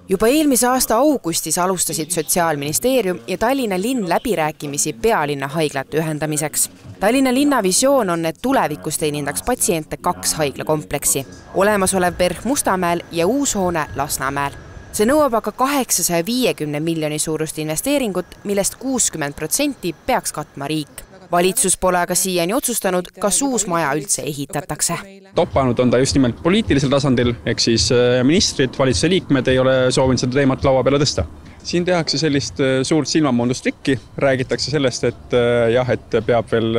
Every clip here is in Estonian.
Juba eelmise aasta augustis alustasid Sotsiaalministeerium ja Tallinna linn läbirääkimisi pealinna haiglate ühendamiseks. Tallinna linna visioon on, et tulevikus teenindaks patsiente 2 haiglakompleksi, olemasolev PERH Mustamäel ja uus hoone Lasnamäel. See nõuab aga 850 miljoni suurust investeeringut, millest 60% peaks katma riik. Valitsus pole aga siiani otsustanud, kas uus maja üldse ehitatakse. Toppanud on ta just nimelt poliitilisel tasandil, ehk siis ministrid, valitsuse liikmed ei ole soovinud seda teemat laua peale tõsta. Siin tehakse sellist suurt silmamoondustrikki, räägitakse sellest, et et peab veel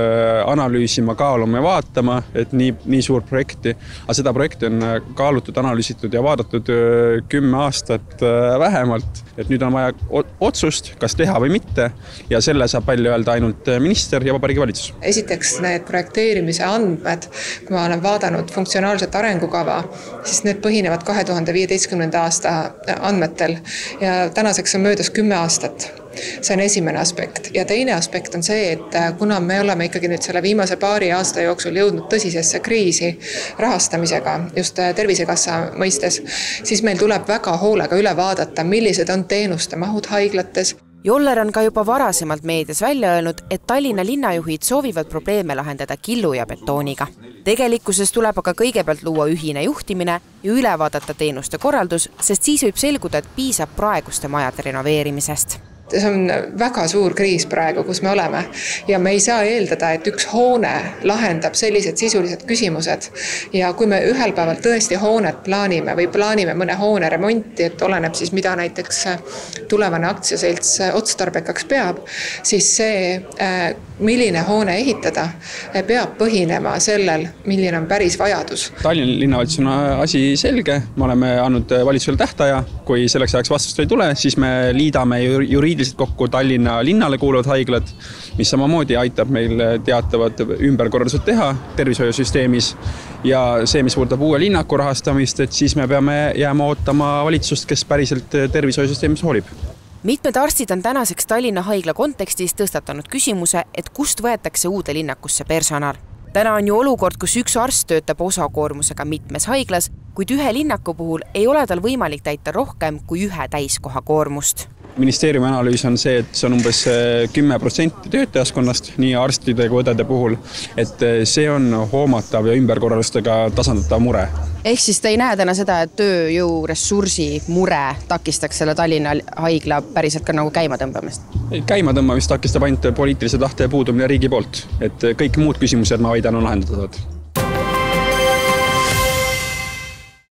analüüsima, kaaluma ja vaatama, et nii suur projekti. Aga seda projekti on kaalutud, analüüsitud ja vaadatud 10 aastat vähemalt. Et nüüd on vaja otsust, kas teha või mitte, ja selle saab palju öelda ainult minister ja Vabariigi Valitsus. Esiteks need projekteerimise andmed, kui ma olen vaadanud funktsionaalset arengukava, siis need põhinevad 2015. aasta andmetel ja tänaseks on möödas 10 aastat. See on esimene aspekt. Ja teine aspekt on see, et kuna me oleme ikkagi nüüd selle viimase paari aasta jooksul jõudnud tõsisesse kriisi rahastamisega, just Tervisekassa mõistes, siis meil tuleb väga hoolega üle vaadata, millised on teenuste mahud haiglates. Joller on ka juba varasemalt meedias välja öelnud, et Tallinna linnajuhid soovivad probleeme lahendada killu ja betooniga. Tegelikkuses tuleb aga kõigepealt luua ühine juhtimine ja üle vaadata teenuste korraldus, sest siis võib selguda, et piisab praeguste majade renoveerimisest. See on väga suur kriis praegu, kus me oleme ja me ei saa eeldada, et üks hoone lahendab sellised sisulised küsimused ja kui me ühel päeval tõesti hoonet plaanime või plaanime mõne hoone remonti, et oleneb siis mida näiteks tulevane aktsiaselts otstarbekaks peab, siis see, milline hoone ehitada, peab põhinema sellel, milline on päris vajadus. Tallinna linnavalitsus on asi selge, me oleme andnud valitsusele tähtaja, kui selleks ajaks vastust ei tule, siis me liidame juriidiliselt kokku Tallinna linnale kuuluvad haiglad, mis samamoodi aitab meil teatavad ümberkorraldused teha tervishoiusüsteemis ja see, mis puudutab uue linnaku rahastamist, et siis me peame jääma ootama valitsust, kes päriselt tervishoiusüsteemis hoolib. Mitmed arstid on tänaseks Tallinna haigla kontekstis tõstatanud küsimuse, et kust võetakse uude linnakusse personal. Täna on ju olukord, kus üks arst töötab osakoormusega mitmes haiglas, kuid ühe linnaku puhul ei ole tal võimalik täita rohkem kui ühe täiskoha koormust. Ministeeriumi analüüs on see, et see on umbes 10% töötajaskonnast, nii arstide kui õdede puhul, et see on hoomatav ja ümberkorraldustega tasandatav mure. Ehk siis te ei näe täna seda, et tööjõuressursi mure takistaks selle Tallinna haigla päriselt ka nagu käimatõmbamist? Käimatõmbamist takistab ainult poliitilise tahte puudumine riigi poolt, et kõik muud küsimused ma väidan on lahendatud.